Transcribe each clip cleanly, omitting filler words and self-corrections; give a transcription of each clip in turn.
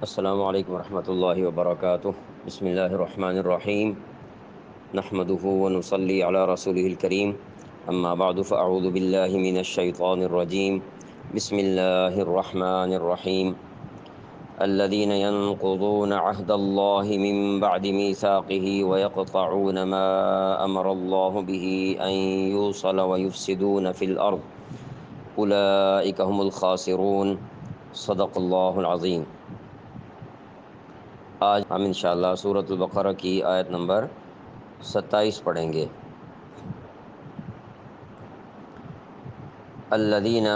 السلام علیکم ورحمۃ اللہ وبرکاتہ۔ بسم اللہ الرحمن الرحیم، نحمده ونصلی علی رسوله الکریم، اما بعد فاعوذ باللہ من الشیطان الرجیم، بسم اللہ الرحمن الرحیم۔ الذين ينقضون عهد الله من بعد ميثاقه ويقطعون ما أمر الله به أن يوصل ويفسدون في الأرض أولئك هم الخاسرون۔ صدق اللہ العظیم۔ آج ہم انشاءاللہ سورۃ البقرہ کی آیت نمبر 27 پڑھیں گے۔ الذین،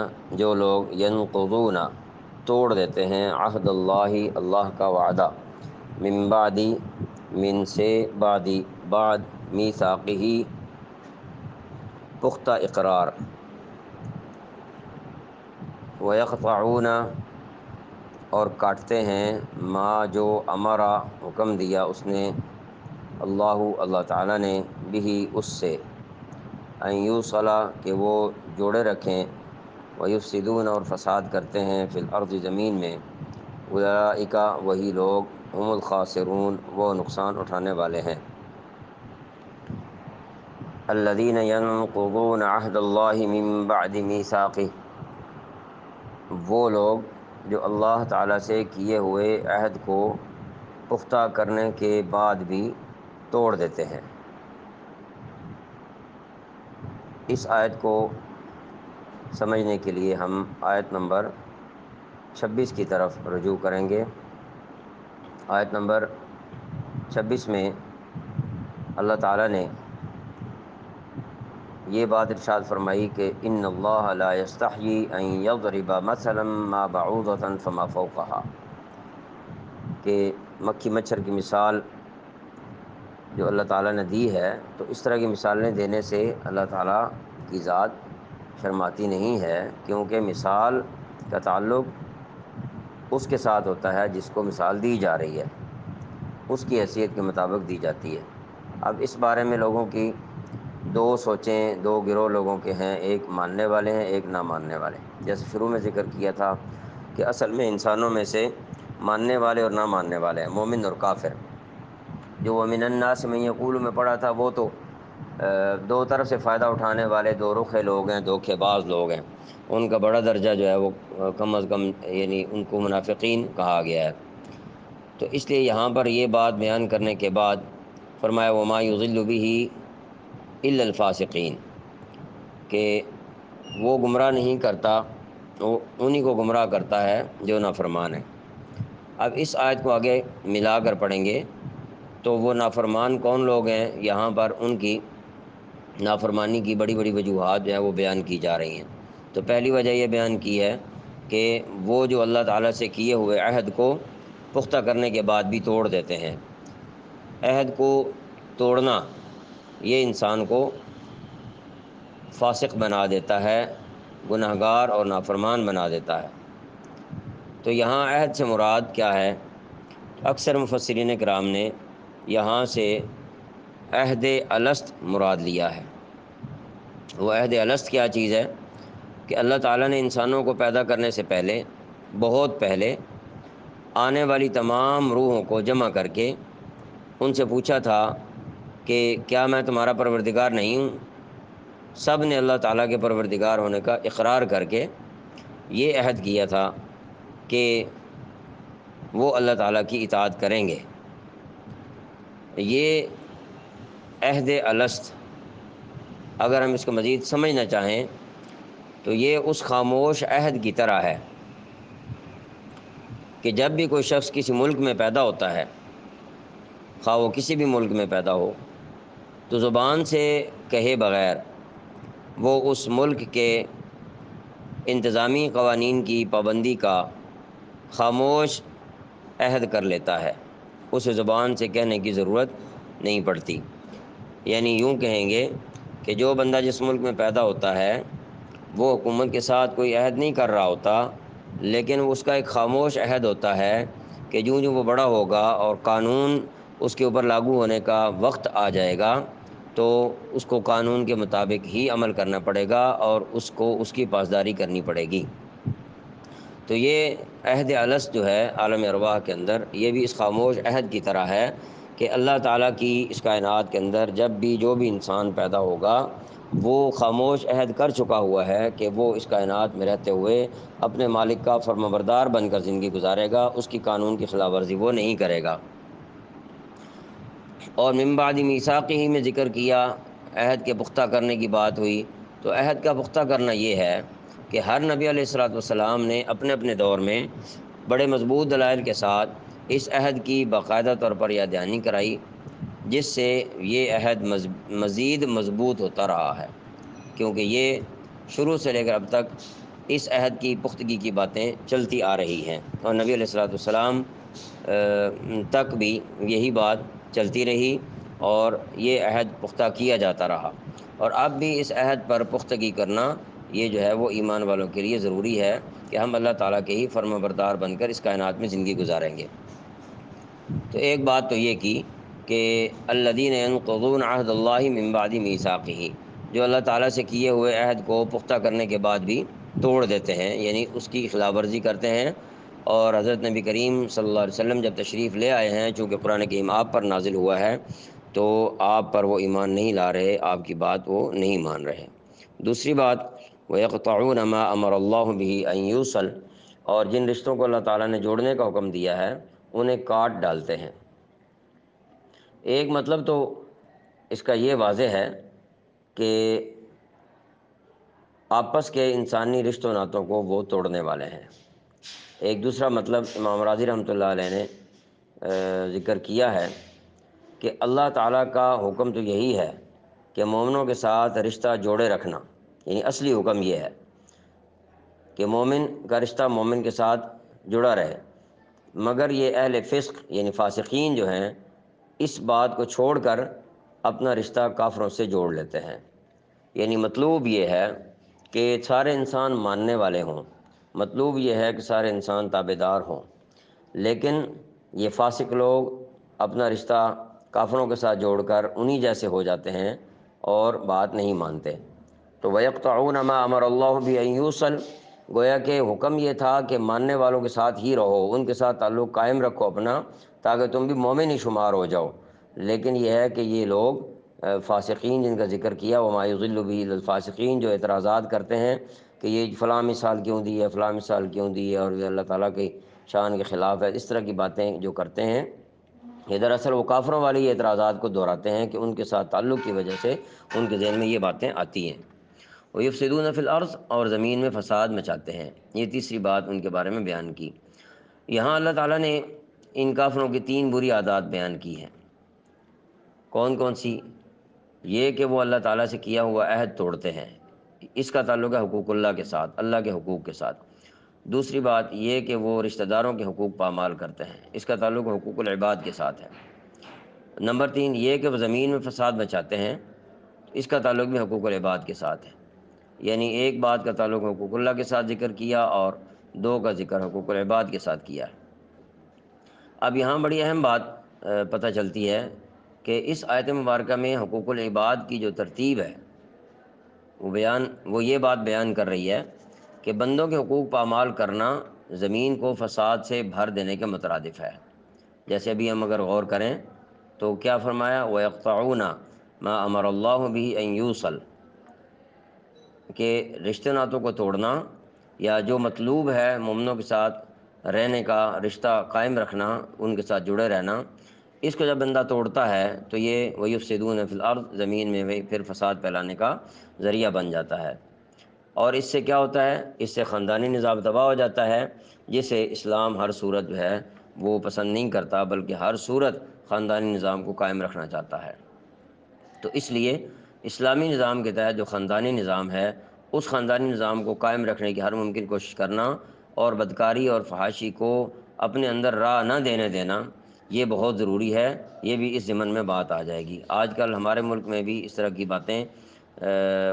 جو لوگ، ینقضون، توڑ دیتے ہیں، عہد اللہ، اللہ کا وعدہ، من بعد، من سے، بعد، بعد، میثاقہ، پختہ اقرار، ویقطعون، اور کاٹتے ہیں، ما، جو، امرا، حکم دیا اس نے، اللہ تعالیٰ نے، بھی، اس سے، ان یوصلا، کہ وہ جوڑے رکھیں، ویفسدون، اور فساد کرتے ہیں، فی الارض، زمین میں، اولئک، وہی لوگ، هم الخاسرون، وہ نقصان اٹھانے والے ہیں۔ الذین ینقضون عہد اللہ من بعد میثاقہ، وہ لوگ جو اللہ تعالیٰ سے کیے ہوئے عہد کو پختہ کرنے کے بعد بھی توڑ دیتے ہیں۔ اس آیت کو سمجھنے کے لیے ہم آیت نمبر 26 کی طرف رجوع کریں گے۔ آیت نمبر 26 میں اللہ تعالیٰ نے یہ بات ارشاد فرمائی کہ ان اللہ لا یستحیی ان یضرب مثلا ما بعوضۃ فما فوقها، کہ مکھی مچھر کی مثال جو اللہ تعالیٰ نے دی ہے، تو اس طرح کی مثالیں دینے سے اللہ تعالیٰ کی ذات شرماتی نہیں ہے، کیونکہ مثال کا تعلق اس کے ساتھ ہوتا ہے جس کو مثال دی جا رہی ہے، اس کی حیثیت کے مطابق دی جاتی ہے۔ اب اس بارے میں لوگوں کی دو سوچیں، دو گروہ لوگوں کے ہیں، ایک ماننے والے ہیں، ایک نہ ماننے والے۔ جیسے شروع میں ذکر کیا تھا کہ اصل میں انسانوں میں سے ماننے والے اور نہ ماننے والے ہیں، مومن اور کافر۔ جو ومن الناس من یقول میں پڑھا تھا، وہ تو دو طرف سے فائدہ اٹھانے والے، دو رخے لوگ ہیں، دھوکے باز لوگ ہیں، ان کا بڑا درجہ جو ہے وہ کم از کم، یعنی ان کو منافقین کہا گیا ہے۔ تو اس لیے یہاں پر یہ بات بیان کرنے کے بعد فرمایا وما یضل بہ الا الفاسقین، کہ وہ گمراہ نہیں کرتا، وہ انہی کو گمراہ کرتا ہے جو نافرمان ہے۔ اب اس آیت کو آگے ملا کر پڑھیں گے تو وہ نافرمان کون لوگ ہیں، یہاں پر ان کی نافرمانی کی بڑی بڑی وجوہات جو ہیں وہ بیان کی جا رہی ہیں۔ تو پہلی وجہ یہ بیان کی ہے کہ وہ جو اللہ تعالیٰ سے کیے ہوئے عہد کو پختہ کرنے کے بعد بھی توڑ دیتے ہیں۔ عہد کو توڑنا یہ انسان کو فاسق بنا دیتا ہے، گنہگار اور نافرمان بنا دیتا ہے۔ تو یہاں عہد سے مراد کیا ہے؟ اکثر مفسرین کرام نے یہاں سے عہد الست مراد لیا ہے۔ وہ عہد الست کیا چیز ہے کہ اللہ تعالیٰ نے انسانوں کو پیدا کرنے سے پہلے، بہت پہلے، آنے والی تمام روحوں کو جمع کر کے ان سے پوچھا تھا کہ کیا میں تمہارا پروردگار نہیں ہوں؟ سب نے اللہ تعالیٰ کے پروردگار ہونے کا اقرار کر کے یہ عہد کیا تھا کہ وہ اللہ تعالیٰ کی اطاعت کریں گے۔ یہ عہد الست، اگر ہم اس کو مزید سمجھنا چاہیں تو یہ اس خاموش عہد کی طرح ہے کہ جب بھی کوئی شخص کسی ملک میں پیدا ہوتا ہے، خواہ وہ کسی بھی ملک میں پیدا ہو، تو زبان سے کہے بغیر وہ اس ملک کے انتظامی قوانین کی پابندی کا خاموش عہد کر لیتا ہے، اسے زبان سے کہنے کی ضرورت نہیں پڑتی۔ یعنی یوں کہیں گے کہ جو بندہ جس ملک میں پیدا ہوتا ہے وہ حکومت کے ساتھ کوئی عہد نہیں کر رہا ہوتا، لیکن اس کا ایک خاموش عہد ہوتا ہے کہ جوں جوں وہ بڑا ہوگا اور قانون اس کے اوپر لاگو ہونے کا وقت آ جائے گا تو اس کو قانون کے مطابق ہی عمل کرنا پڑے گا اور اس کو اس کی پاسداری کرنی پڑے گی۔ تو یہ عہد الست جو ہے عالم ارواح کے اندر، یہ بھی اس خاموش عہد کی طرح ہے کہ اللہ تعالیٰ کی اس کائنات کے اندر جب بھی جو بھی انسان پیدا ہوگا وہ خاموش عہد کر چکا ہوا ہے کہ وہ اس کائنات میں رہتے ہوئے اپنے مالک کا فرمانبردار بن کر زندگی گزارے گا، اس کی قانون کی خلاف ورزی وہ نہیں کرے گا۔ اور من بعد میثاقہ میں ذکر کیا، عہد کے پختہ کرنے کی بات ہوئی، تو عہد کا پختہ کرنا یہ ہے کہ ہر نبی علیہ الصلوۃ والسلام نے اپنے اپنے دور میں بڑے مضبوط دلائل کے ساتھ اس عہد کی باقاعدہ طور پر یاد دہانی کرائی، جس سے یہ عہد مزید مضبوط ہوتا رہا ہے، کیونکہ یہ شروع سے لے کر اب تک اس عہد کی پختگی کی باتیں چلتی آ رہی ہیں، اور نبی علیہ الصلوۃ والسلام تک بھی یہی بات چلتی رہی اور یہ عہد پختہ کیا جاتا رہا، اور اب بھی اس عہد پر پختگی کرنا یہ جو ہے وہ ایمان والوں کے لیے ضروری ہے کہ ہم اللہ تعالیٰ کے ہی فرما بردار بن کر اس کائنات میں زندگی گزاریں گے۔ تو ایک بات تو یہ کی کہ الذین ینقضون عہد اللہ من بعد میثاقہ، جو اللہ تعالیٰ سے کیے ہوئے عہد کو پختہ کرنے کے بعد بھی توڑ دیتے ہیں، یعنی اس کی خلاف ورزی کرتے ہیں، اور حضرت نبی کریم صلی اللہ علیہ وسلم جب تشریف لے آئے ہیں، چونکہ قرآن کریم آپ پر نازل ہوا ہے تو آپ پر وہ ایمان نہیں لا رہے، آپ کی بات وہ نہیں مان رہے۔ دوسری بات، وَيَقْطَعُونَ مَا أَمَرَ اللَّهُ بِهِ أَن يُوصَلَ، اور جن رشتوں کو اللہ تعالیٰ نے جوڑنے کا حکم دیا ہے انہیں کاٹ ڈالتے ہیں۔ ایک مطلب تو اس کا یہ واضح ہے کہ آپس کے انسانی رشتوں ناتوں کو وہ توڑنے والے ہیں۔ ایک دوسرا مطلب امام راضی رحمۃ اللہ علیہ نے ذکر کیا ہے کہ اللہ تعالیٰ کا حکم تو یہی ہے کہ مومنوں کے ساتھ رشتہ جوڑے رکھنا، یعنی اصلی حکم یہ ہے کہ مومن کا رشتہ مومن کے ساتھ جڑا رہے، مگر یہ اہل فسق یعنی فاسقین جو ہیں اس بات کو چھوڑ کر اپنا رشتہ کافروں سے جوڑ لیتے ہیں۔ یعنی مطلوب یہ ہے کہ سارے انسان ماننے والے ہوں، مطلوب یہ ہے کہ سارے انسان تابعدار ہوں، لیکن یہ فاسق لوگ اپنا رشتہ کافروں کے ساتھ جوڑ کر انہی جیسے ہو جاتے ہیں اور بات نہیں مانتے۔ تو وَيَقْطَعُونَ مَا أَمَرَ اللَّهُ بِهِ أَن يُوصَلَ، گویا کہ حکم یہ تھا کہ ماننے والوں کے ساتھ ہی رہو، ان کے ساتھ تعلق قائم رکھو اپنا، تاکہ تم بھی مومن ہی شمار ہو جاؤ۔ لیکن یہ ہے کہ یہ لوگ فاسقین جن کا ذکر کیا، وَمَا يُضِلُّ بِهِ إِلَّا الْفَاسِقِينَ، جو اعتراضات کرتے ہیں کہ یہ فلاں مثال کیوں دی ہے، فلاں مثال کیوں دی ہے، اور یہ اللہ تعالیٰ کی شان کے خلاف ہے، اس طرح کی باتیں جو کرتے ہیں، یہ دراصل وہ کافروں والی اعتراضات کو دہراتے ہیں کہ ان کے ساتھ تعلق کی وجہ سے ان کے ذہن میں یہ باتیں آتی ہیں۔ وَيُفْسِدُونَ فِي الْأَرْضِ، اور زمین میں فساد مچاتے ہیں، یہ تیسری بات ان کے بارے میں بیان کی۔ یہاں اللہ تعالیٰ نے ان کافروں کی 3 بری عادات بیان کی ہیں۔ کون کون سی؟ یہ کہ وہ اللہ تعالیٰ سے کیا ہوا عہد توڑتے ہیں، اس کا تعلق ہے حقوق اللہ کے ساتھ، اللہ کے حقوق کے ساتھ۔ دوسری بات یہ کہ وہ رشتہ داروں کے حقوق پامال کرتے ہیں، اس کا تعلق حقوق العباد کے ساتھ ہے۔ نمبر 3 یہ کہ وہ زمین میں فساد مچاتے ہیں، اس کا تعلق بھی حقوق العباد کے ساتھ ہے۔ یعنی ایک بات کا تعلق حقوق اللہ کے ساتھ ذکر کیا اور 2 کا ذکر حقوق العباد کے ساتھ کیا ہے۔ اب یہاں بڑی اہم بات پتہ چلتی ہے کہ اس آیت مبارکہ میں حقوق العباد کی جو ترتیب ہے وہ یہ بات بیان کر رہی ہے کہ بندوں کے حقوق پامال کرنا زمین کو فساد سے بھر دینے کے مترادف ہے۔ جیسے ابھی ہم اگر غور کریں تو کیا فرمایا، وَيَقْطَعُونَ مَا أَمَرَ اللَّهُ بِهِ أَن يُوصَلَ، کہ رشتے ناتوں کو توڑنا یا جو مطلوب ہے مومنوں کے ساتھ رہنے کا، رشتہ قائم رکھنا، ان کے ساتھ جڑے رہنا، اس کو جب بندہ توڑتا ہے تو یہ وَيُفْسِدُونَ فِي الْأَرْضِ، زمین میں وہ پھر فساد پھیلانے کا ذریعہ بن جاتا ہے۔ اور اس سے کیا ہوتا ہے، اس سے خاندانی نظام تباہ ہو جاتا ہے، جسے اسلام ہر صورت جو ہے وہ پسند نہیں کرتا، بلکہ ہر صورت خاندانی نظام کو قائم رکھنا چاہتا ہے۔ تو اس لیے اسلامی نظام کے تحت جو خاندانی نظام ہے، اس خاندانی نظام کو قائم رکھنے کی ہر ممکن کوشش کرنا اور بدکاری اور فحاشی کو اپنے اندر راہ نہ دینے دینا، یہ بہت ضروری ہے۔ یہ بھی اس ضمن میں بات آ جائے گی۔ آج کل ہمارے ملک میں بھی اس طرح کی باتیں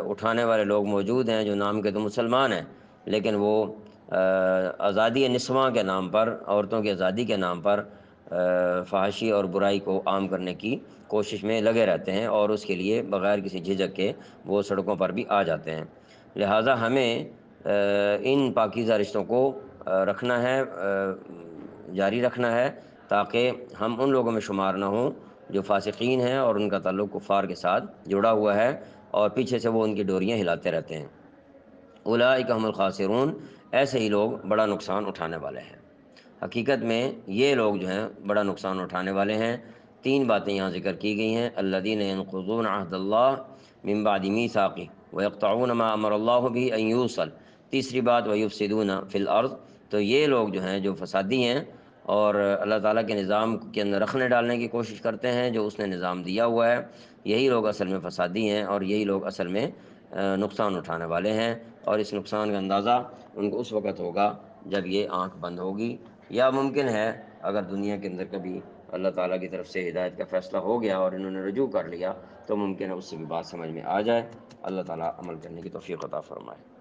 اٹھانے والے لوگ موجود ہیں جو نام کے تو مسلمان ہیں، لیکن وہ آزادی نسواں کے نام پر، عورتوں کی آزادی کے نام پر فحاشی اور برائی کو عام کرنے کی کوشش میں لگے رہتے ہیں، اور اس کے لیے بغیر کسی جھجک کے وہ سڑکوں پر بھی آ جاتے ہیں۔ لہٰذا ہمیں ان پاکیزہ رشتوں کو رکھنا ہے، جاری رکھنا ہے، تاکہ ہم ان لوگوں میں شمار نہ ہوں جو فاسقین ہیں اور ان کا تعلق کفار کے ساتھ جڑا ہوا ہے اور پیچھے سے وہ ان کی ڈوریاں ہلاتے رہتے ہیں۔ اولئک هم الخاسرون، ایسے ہی لوگ بڑا نقصان اٹھانے والے ہیں۔ حقیقت میں یہ لوگ جو ہیں بڑا نقصان اٹھانے والے ہیں۔ تین باتیں یہاں ذکر کی گئی ہیں، الذین ینقضون عہد اللہ من بعد میثاقہ ویقطعون ما امر اللہ به ان یوصل، تیسری بات ویفسدون فی الارض، تو یہ لوگ جو ہیں جو فسادی ہیں اور اللہ تعالیٰ کے نظام کے اندر رخنے ڈالنے کی کوشش کرتے ہیں جو اس نے نظام دیا ہوا ہے، یہی لوگ اصل میں فسادی ہیں اور یہی لوگ اصل میں نقصان اٹھانے والے ہیں۔ اور اس نقصان کا اندازہ ان کو اس وقت ہوگا جب یہ آنکھ بند ہوگی، یا ممکن ہے اگر دنیا کے اندر کبھی اللہ تعالیٰ کی طرف سے ہدایت کا فیصلہ ہو گیا اور انہوں نے رجوع کر لیا تو ممکن ہے اس سے بھی بات سمجھ میں آ جائے۔ اللہ تعالیٰ عمل کرنے کی توفیق عطا فرمائے۔